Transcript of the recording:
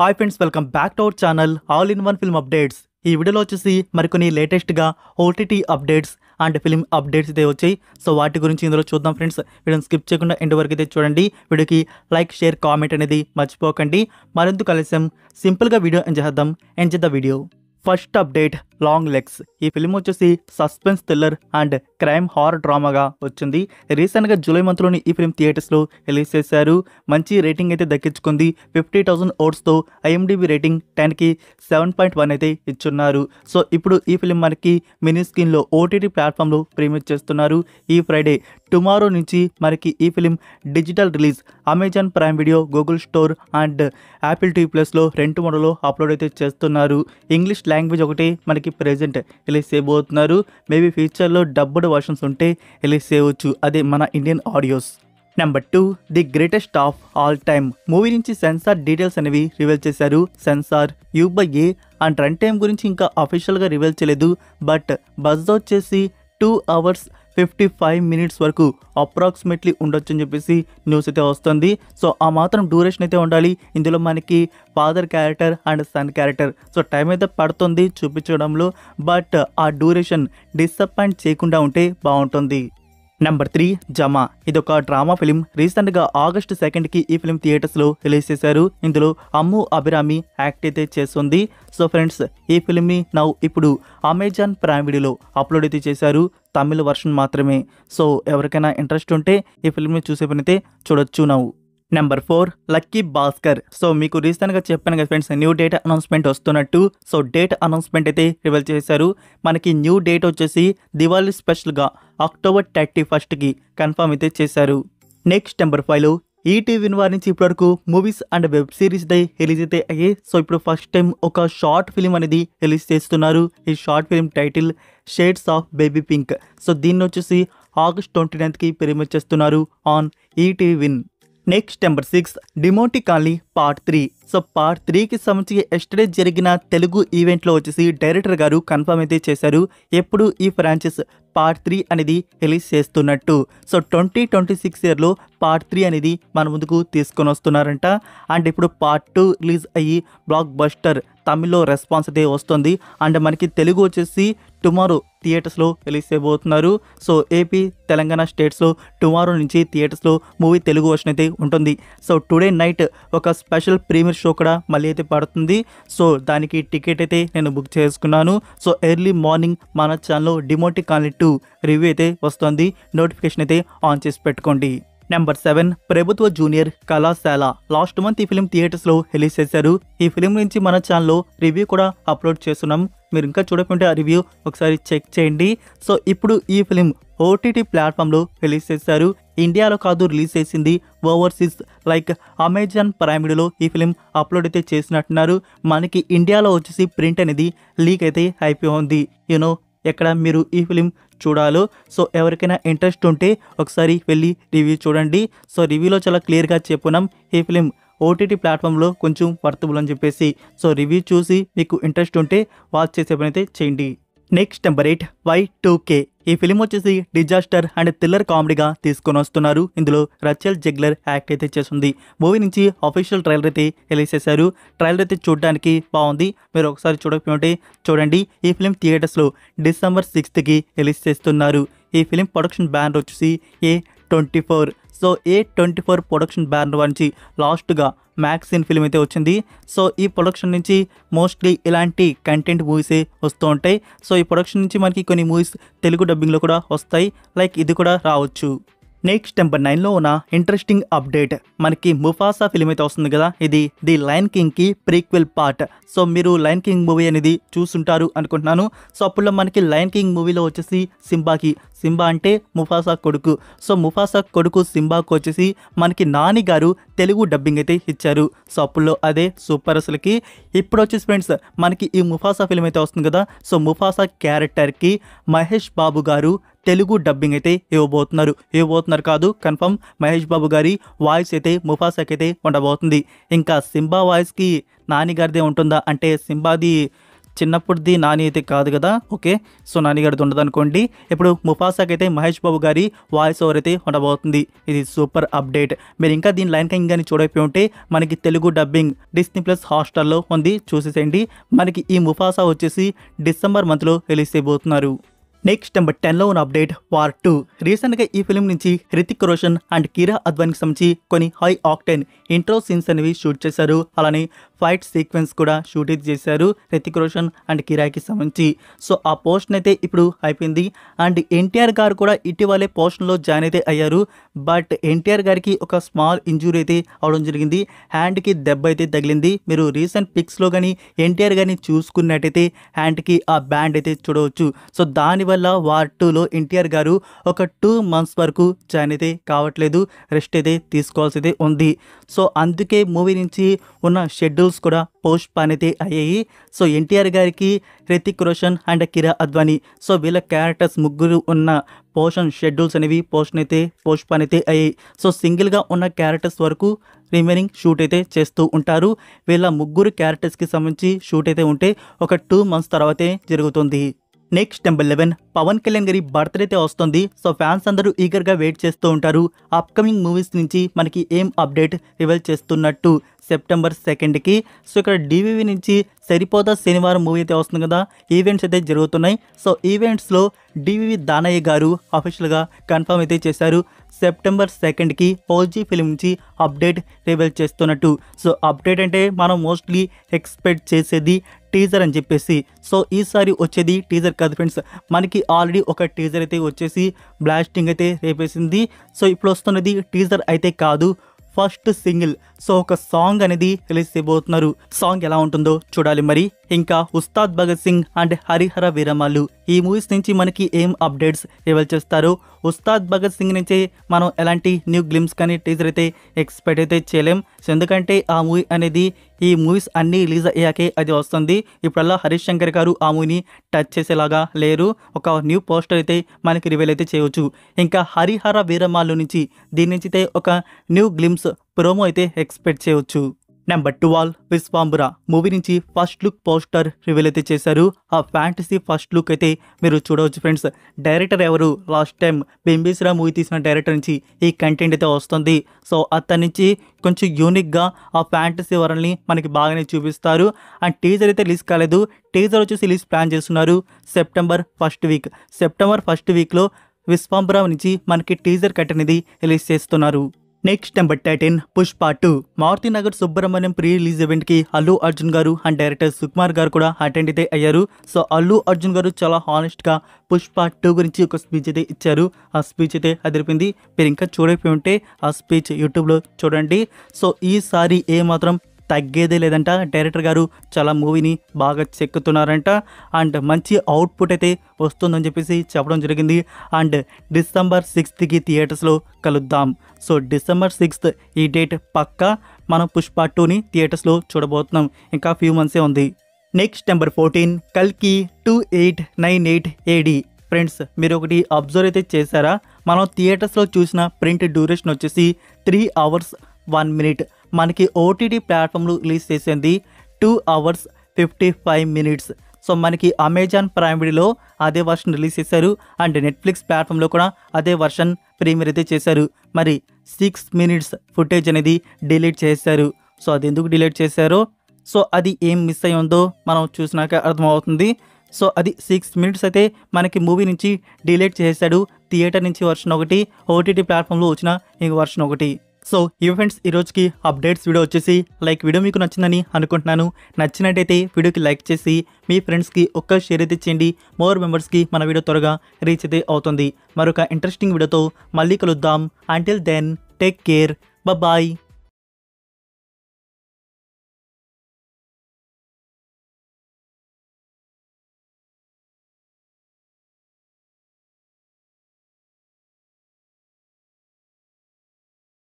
Hi friends, welcome back to our channel all in one film updates. ఈ వీడియోలో వచ్చేసి మరికొన్ని లేటెస్ట్గా OTT updates and film updates అయితే వచ్చాయి. సో వాటి గురించి ఇందులో చూద్దాం ఫ్రెండ్స్. వీడియోని స్కిప్ చేయకుండా ఎండ్ వరకు అయితే చూడండి. వీడియోకి లైక్, షేర్, కామెంట్ అనేది మర్చిపోకండి. మరింత కలిసాం సింపుల్గా video enjoy the video. First update, long legs. ఈ ఫిల్మ్ వచ్చేసి suspense thriller and crime horror డ్రామాగా వచ్చింది. రీసెంట్గా జూలై మంత్లోని ఈ ఫిల్మ్ థియేటర్స్లో రిలీజ్ చేశారు. మంచి రేటింగ్ అయితే దక్కించుకుంది. 50,000 ఓట్స్తో ఐఎండిబి రేటింగ్ 10కి 7.1 అయితే ఇచ్చున్నారు. సో ఇప్పుడు ఈ ఫిల్మ్ మనకి మినీ స్క్రీన్లో ఓటీటీ ప్లాట్ఫామ్లో ప్రీమియర్ చేస్తున్నారు. ఈ ఫ్రైడే టుమారో నుంచి మనకి ఈ film digital release Amazon prime video, Google store and Apple TV ప్లస్లో 2 మోడల్లో అప్లోడ్ అయితే చేస్తున్నారు. ఇంగ్లీష్ లాంగ్వేజ్ ఒకటి మనకి ప్రెజెంట్ రిలీజ్ చేయబోతున్నారు. మేబీ ఫ్యూచర్లో డబ్బుడ్ వర్షన్స్ ఉంటే రిలీజ్ చేయవచ్చు, అదే మన Indian audios. Number 2, the greatest of all time. Movie నుంచి సెన్సార్ డీటెయిల్స్ అనేవి రివీల్ చేశారు. Censor U/A and run time గురించి ఇంకా అఫీషియల్గా రివీల్ చేయలేదు. బట్ బజ్ వచ్చేసి 2 hours 55 minutes వరకు అప్రాక్సిమేట్లీ ఉండొచ్చు అని చెప్పేసి న్యూస్ అయితే వస్తుంది. సో ఆ మాత్రం డ్యూరేషన్ అయితే ఉండాలి. ఇందులో మనకి father character and sun character, so time అయితే పడుతుంది చూపించడంలో. బట్ ఆ డ్యూరేషన్ డిసప్పాయింట్ చేయకుండా ఉంటే బాగుంటుంది. నెంబర్ 3, జమా. ఇది ఒక డ్రామా ఫిలిం. రీసెంట్గా August 2కి ఈ ఫిలిం థియేటర్స్లో రిలీజ్ చేశారు. ఇందులో అమ్ము అభిరామి యాక్ట్ అయితే చేస్తుంది. సో ఫ్రెండ్స్, ఈ ఫిలింని ఇప్పుడు అమెజాన్ ప్రైమ్ వీడియోలో అప్లోడ్ అయితే చేశారు. తమిళ వర్షన్ మాత్రమే. సో ఎవరికైనా ఇంట్రెస్ట్ ఉంటే ఈ ఫిలింని చూసే పని అయితే చూడొచ్చు. Number 4, lucky Bhaskar. సో మీకు రీసెంట్గా చెప్పాను కదా ఫ్రెండ్స్, న్యూ డేట్ అనౌన్స్మెంట్ వస్తున్నట్టు. సో డేట్ అనౌన్స్మెంట్ అయితే రివీల్ చేశారు. మనకి న్యూ డేట్ వచ్చేసి దివాళీ స్పెషల్గా October 31కి కన్ఫర్మ్ అయితే చేశారు. నెక్స్ట్ నెంబర్ 5, ఈటీవీ వారి నుంచి ఇప్పటివరకు movies and web series release అయితే అయ్యాయి. సో ఇప్పుడు ఫస్ట్ టైం ఒక షార్ట్ ఫిలిం అనేది రిలీజ్ చేస్తున్నారు. ఈ short film title shades of baby pink. So దీన్ని వచ్చేసి August 29కి ప్రీమియర్ చేస్తున్నారు on ETV. Next number 6, Demonte Colony part 3. So part 3కి సంబంధించి ఎస్టర్డే జరిగిన తెలుగు ఈవెంట్లో వచ్చేసి డైరెక్టర్ గారు కన్ఫర్మ్ అయితే చేశారు ఎప్పుడు ఈ ఫ్రాంచైజ్ పార్ట్ 3 అనేది రిలీజ్ చేస్తున్నట్టు. సో 2026 ఇయర్లో పార్ట్ 3 అనేది మన ముందుకు తీసుకొని వస్తున్నారంట. అండ్ ఇప్పుడు పార్ట్ 2 రిలీజ్ అయ్యి బ్లాక్ బస్టర్ తమిళ్లో రెస్పాన్స్ అయితే వస్తుంది. అండ్ మనకి తెలుగు వచ్చేసి టుమారో థియేటర్స్లో రిలీజ్ చేయబోతున్నారు. సో ఏపీ, తెలంగాణ స్టేట్స్లో టుమారో నుంచి థియేటర్స్లో మూవీ తెలుగు వర్షన్ అయితే ఉంటుంది. సో టుడే నైట్ ఒక స్పెషల్ ప్రీమియర్ షో కూడా మళ్ళీ అయితే పడుతుంది. సో దానికి టికెట్ అయితే నేను బుక్ చేసుకున్నాను. సో ఎర్లీ మార్నింగ్ మన ఛానల్లో డిమోంటీ కాలనీ 2 రివ్యూ అయితే వస్తుంది. నోటిఫికేషన్ అయితే ఆన్ చేసి పెట్టుకోండి. నెంబర్ 7, ప్రభుత్వ జూనియర్ కళాశాల. లాస్ట్ మంత్ ఈ ఫిలిం థియేటర్స్లో రిలీజ్ చేశారు. ఈ ఫిలిం నుంచి మన ఛానల్లో రివ్యూ కూడా అప్లోడ్ చేస్తున్నాం. మీరు ఇంకా చూడకుంటే ఆ రివ్యూ ఒకసారి చెక్ చేయండి. సో ఇప్పుడు ఈ ఫిలిం ఓటీటీ ప్లాట్ఫామ్లో రిలీజ్ చేశారు. ఇండియాలో కాదు రిలీజ్ చేసింది, ఓవర్సీస్ లైక్ అమెజాన్ ప్రైమ్ వీడియోలో ఈ ఫిలిం అప్లోడ్ అయితే చేసినట్టున్నారు. మనకి ఇండియాలో వచ్చేసి ప్రింట్ అనేది లీక్ అయితే అయిపోయింది. ఎక్కడ మీరు ఈ ఫిలిం చూడాలో. సో ఎవరికైనా ఇంట్రెస్ట్ ఉంటే ఒకసారి వెళ్ళి రివ్యూ చూడండి. సో రివ్యూలో చాలా క్లియర్గా చెప్పున్నాం ఈ ఫిలిం ఓటీటీ ప్లాట్ఫామ్లో కొంచెం వర్తబుల్ అని చెప్పేసి. సో రివ్యూ చూసి మీకు ఇంట్రెస్ట్ ఉంటే వాచ్ చేసే పని అయితే చేయండి. Next number 8, Y2K. ఈ ఫిలిం వచ్చేసి డిజాస్టర్ అండ్ థ్రిల్లర్ కామెడీగా తీసుకొని వస్తున్నారు. ఇందులో రచెల్ జెగ్లర్ యాక్ట్ అయితే చేస్తుంది. మూవీ నుంచి అఫీషియల్ ట్రైలర్ అయితే రిలీజ్ చేశారు. ట్రైలర్ అయితే చూడడానికి బాగుంది. మీరు ఒకసారి చూడకపోతే చూడండి. ఈ ఫిలిం థియేటర్స్లో December 6కి రిలీజ్ చేస్తున్నారు. ఈ ఫిలిం ప్రొడక్షన్ బ్యానర్ వచ్చేసి A24. So A24 production banner నుంచి లాస్ట్గా మ్యాక్సిన్ ఫిలిం అయితే వచ్చింది. సో ఈ ప్రొడక్షన్ నుంచి మోస్ట్లీ ఇలాంటి కంటెంట్ మూవీసే వస్తూ ఉంటాయి. సో ఈ ప్రొడక్షన్ నుంచి మనకి కొన్ని మూవీస్ తెలుగు డబ్బింగ్లో కూడా వస్తాయి. లైక్ ఇది కూడా రావచ్చు. నెక్స్ట్ నెంబర్ 9లో ఉన్న ఇంట్రెస్టింగ్ అప్డేట్, మనకి ముఫాసా ఫిలిం అయితే వస్తుంది కదా. ఇది ది లయన్ కింగ్కి ప్రీక్వెల్ పార్ట్. సో మీరు లయన్ కింగ్ మూవీ అనేది చూసుంటారు అనుకుంటున్నాను. సో అప్పుడు మనకి లయన్ కింగ్ మూవీలో వచ్చేసి సింబా అంటే ముఫాసా కొడుకు. సో ముఫాసా కొడుకు సింబాకు వచ్చేసి మనకి నాని గారు తెలుగు డబ్బింగ్ అయితే ఇచ్చారు. సో అప్పుడు అదే సూపర్ అసలుకి. ఇప్పుడు వచ్చేసి ఫ్రెండ్స్ మనకి ఈ ముఫాసా ఫిలిం అయితే వస్తుంది కదా. సో ముఫాసా క్యారెక్టర్కి మహేష్ బాబు గారు తెలుగు డబ్బింగ్ అయితే ఇవ్వబోతున్నారు కాదు, కన్ఫర్మ్ మహేష్ బాబు గారి వాయిస్ అయితే ముఫాసాకి అయితే ఉండబోతుంది. ఇంకా సింబా వాయిస్కి నాని గారిదే ఉంటుందా అంటే సింబాది చిన్నప్పుడుది నాని అయితే కాదు కదా, ఓకే. సో నాని గారిది ఉండదు అనుకోండి. ఇప్పుడు ముఫాసాకి అయితే మహేష్ బాబు గారి వాయిస్ ఓవర్ అయితే ఉండబోతుంది. ఇది సూపర్ అప్డేట్. మీరు ఇంకా దీని లైన్ కింగ్ కానీ చూడకపోయి ఉంటే మనకి తెలుగు డబ్బింగ్ డిస్నీ ప్లస్ హాట్‌స్టార్‌లో ఉంది, చూసేసేయండి. మనకి ఈ ముఫాసా వచ్చేసి డిసెంబర్ మంత్లో రిలీజ్ చేయబోతున్నారు. నెక్స్ట్ నెంబర్ 10లో ఉన్న అప్డేట్ వార్ 2. రీసెంట్గా ఈ ఫిలిం నుంచి హృతిక్ రోషన్ అండ్ కిరా అద్వానీకి సంబంధించి కొన్ని హై ఆక్టెన్ ఇంట్రో సీన్స్ అనేవి షూట్ చేశారు. అలానే ఫైట్ సీక్వెన్స్ కూడా షూట్ అయితే చేశారు హృతిక్ రోషన్ అండ్ కిరాకి సంబంధించి. సో ఆ పోర్షన్ అయితే ఇప్పుడు అయిపోయింది. అండ్ ఎన్టీఆర్ గారు కూడా ఇటీవలే పోర్షన్లో జాయిన్ అయితే అయ్యారు. బట్ ఎన్టీఆర్ గారికి ఒక స్మాల్ ఇంజురీ అయితే అవడం జరిగింది. హ్యాండ్కి దెబ్బ అయితే తగిలింది. మీరు రీసెంట్ పిక్స్లో కానీ ఎన్టీఆర్ గారిని చూసుకున్నట్టయితే హ్యాండ్కి ఆ బ్యాండ్ అయితే చూడవచ్చు. సో దానివల్ల వార్ 2లో ఎన్టీఆర్ గారు ఒక 2 months వరకు జాయిన్ అయితే కావట్లేదు, రెస్ట్ అయితే తీసుకోవాల్సి అయితే ఉంది. సో అందుకే మూవీ నుంచి ఉన్న షెడ్యూల్స్ కూడా పోస్ట్ పోన్ అయితే అయ్యాయి. సో ఎన్టీఆర్ గారికి Hrithik Roshan and Kira Advani, so వీళ్ళ క్యారెక్టర్స్ ముగ్గురు ఉన్న పోర్షన్ షెడ్యూల్స్ అనేవి పోస్ట్ పోన్ అయితే అయ్యాయి. సో సింగిల్గా ఉన్న క్యారెక్టర్స్ వరకు రిమైనింగ్ షూట్ అయితే చేస్తూ ఉంటారు. వీళ్ళ ముగ్గురు క్యారెక్టర్స్కి సంబంధించి షూట్ అయితే ఉంటే ఒక 2 months తర్వాతే జరుగుతుంది. నెక్స్ట్ నెంబర్ 11 పవన్ కళ్యాణ్ గారి బర్త్డే అయితే వస్తుంది. సో ఫ్యాన్స్ అందరూ ఈగర్గా వెయిట్ చేస్తూ ఉంటారు. అప్కమింగ్ మూవీస్ నుంచి మనకి ఏం అప్డేట్ రివీల్ చేస్తున్నట్టు సెప్టెంబర్ 2కి. సో ఇక్కడ డివివి నుంచి సరిపోదా శనివారం మూవీ అయితే వస్తుంది కదా, ఈవెంట్స్ అయితే జరుగుతున్నాయి. సో ఈవెంట్స్లో డివివి దానయ్య గారు అఫీషియల్గా కన్ఫర్మ్ అయితే చేశారు సెప్టెంబర్ 2కి ఓజీ ఫిలిం నుంచి అప్డేట్ రివీల్ చేస్తున్నట్టు. సో అప్డేట్ అంటే మనం మోస్ట్లీ ఎక్స్పెక్ట్ చేసేది టీజర్ అని చెప్పేసి. సో ఈసారి వచ్చేది టీజర్ కాదు ఫ్రెండ్స్, మనకి ఆల్రెడీ ఒక టీజర్ అయితే వచ్చేసి బ్లాస్టింగ్ అయితే రేపేసింది. సో ఇప్పుడు వస్తున్నది టీజర్ అయితే కాదు, ఫస్ట్ సింగిల్. సో ఒక సాంగ్ అనేది రిలీజ్ చేయబోతున్నారు. సాంగ్ ఎలా ఉంటుందో చూడాలి మరి. ఇంకా ఉస్తాద్ భగత్ సింగ్ అండ్ హరిహర వీరమల్లు ఈ మూవీస్ నుంచి మనకి ఏం అప్డేట్స్ రివీల్ చేస్తారు. ఉస్తాద్ భగత్ సింగ్ నుంచి మనం ఎలాంటి న్యూ గ్లిమ్స్ కానీ టీజర్ అయితే ఎక్స్పెక్ట్ అయితే చేయలేం. సో ఎందుకంటే ఆ మూవీ అనేది ఈ మూవీస్ అన్నీ రిలీజ్ అయ్యాకే అది వస్తుంది. ఇప్పుడల్లా హరీష్ శంకర్ గారు ఆ మూవీని టచ్ చేసేలాగా లేరు. ఒక న్యూ పోస్టర్ అయితే మనకి రివీల్ అయితే చేయవచ్చు. ఇంకా హరిహర వీరమల్లు నుంచి దీని నుంచి అయితే ఒక న్యూ గ్లిమ్స్ ప్రోమో అయితే ఎక్స్పెక్ట్ చేయవచ్చు. నెంబర్ 12 విశ్వాంబర మూవీ నుంచి ఫస్ట్ లుక్ పోస్టర్ రివీల్ అయితే చేశారు. ఆ ఫ్యాంటసీ ఫస్ట్ లుక్ అయితే మీరు చూడవచ్చు ఫ్రెండ్స్. డైరెక్టర్ ఎవరు, లాస్ట్ టైం బింబిసారా మూవీ తీసిన డైరెక్టర్ నుంచి ఈ కంటెంట్ అయితే వస్తుంది. సో అతని నుంచి కొంచెం యూనిక్గా ఆ ఫ్యాంటసీ వరల్ని మనకి బాగానే చూపిస్తారు. అండ్ టీజర్ అయితే రిలీజ్ కాలేదు. టీజర్ వచ్చేసి రిలీజ్ ప్లాన్ చేస్తున్నారు September 1st week. September 1st వీక్లో విశ్వాంబర నుంచి మనకి టీజర్ కట్ అనేది రిలీజ్ చేస్తున్నారు. Next number 13 Pushpa 2 Maruthi Nagar Subrahmanyam pre release ఈవెంట్కి అల్లు అర్జున్ గారు అండ్ డైరెక్టర్ సుకుమార్ గారు కూడా అటెండ్ అయితే అయ్యారు. సో అల్లు అర్జున్ గారు చాలా హానెస్ట్గా పుష్ప 2 గురించి ఒక స్పీచ్ అయితే ఇచ్చారు. ఆ స్పీచ్ అయితే అదిరిపోయింది. మీరు ఇంకా చూడకపోయి ఉంటే ఆ స్పీచ్ యూట్యూబ్లో చూడండి. సో ఈసారి ఏమాత్రం తగ్గేదే లేదంట. డైరెక్టర్ గారు చాలా మూవీని బాగా చెక్కుతున్నారంట. అండ్ మంచి అవుట్పుట్ అయితే వస్తుందని చెప్పేసి చెప్పడం జరిగింది. అండ్ డిసెంబర్ 6కి థియేటర్స్లో కలుద్దాం. సో డిసెంబర్ 6th ఈ డేట్ పక్కా మనం పుష్ప 2ని థియేటర్స్లో చూడబోతున్నాం. ఇంకా ఫ్యూ మంత్సే ఉంది. నెక్స్ట్ నెంబర్ 14 కల్కి 2898 AD. ఫ్రెండ్స్ మీరు ఒకటి అబ్జర్వ్ అయితే చేశారా, మనం థియేటర్స్లో చూసిన ప్రింట్ డ్యూరేషన్ వచ్చేసి 3 hours 1 minute. మనకి ఓటీటీ ప్లాట్ఫామ్లో రిలీజ్ చేసింది 2 hours 55 minutes. సో మనకి అమెజాన్ ప్రైమ్ వీడియోలో అదే వర్షన్ రిలీజ్ చేశారు. అండ్ నెట్ఫ్లిక్స్ ప్లాట్ఫామ్లో కూడా అదే వర్షన్ ప్రీమియర్ అయితే చేశారు. మరి 6 minutes ఫుటేజ్ అనేది డిలీట్ చేశారు. సో అది ఎందుకు డిలీట్ చేశారో, సో అది ఏం మిస్ అయ్యి ఉందో మనం చూసినాక అర్థమవుతుంది. సో అది 6 minutes అయితే మనకి మూవీ నుంచి డిలీట్ చేశాడు. థియేటర్ నుంచి వర్షన్ ఒకటి, ఓటీటీ ప్లాట్ఫామ్లో వచ్చిన ఇంక వర్షన్ ఒకటి. సో ఈ ఫ్రెండ్స్ ఈరోజుకి అప్డేట్స్ వీడియో వచ్చేసి వీడియో మీకు నచ్చిందని అనుకుంటున్నాను. నచ్చినట్టయితే వీడియోకి లైక్ చేసి మీ ఫ్రెండ్స్కి ఒక్క షేర్ అయితే చేయండి. మోర్ మెంబర్స్కి మన వీడియో త్వరగా రీచ్ అయితే అవుతుంది. మరొక ఇంట్రెస్టింగ్ వీడియోతో మళ్ళీ కలుద్దాం. Until then take care, bye.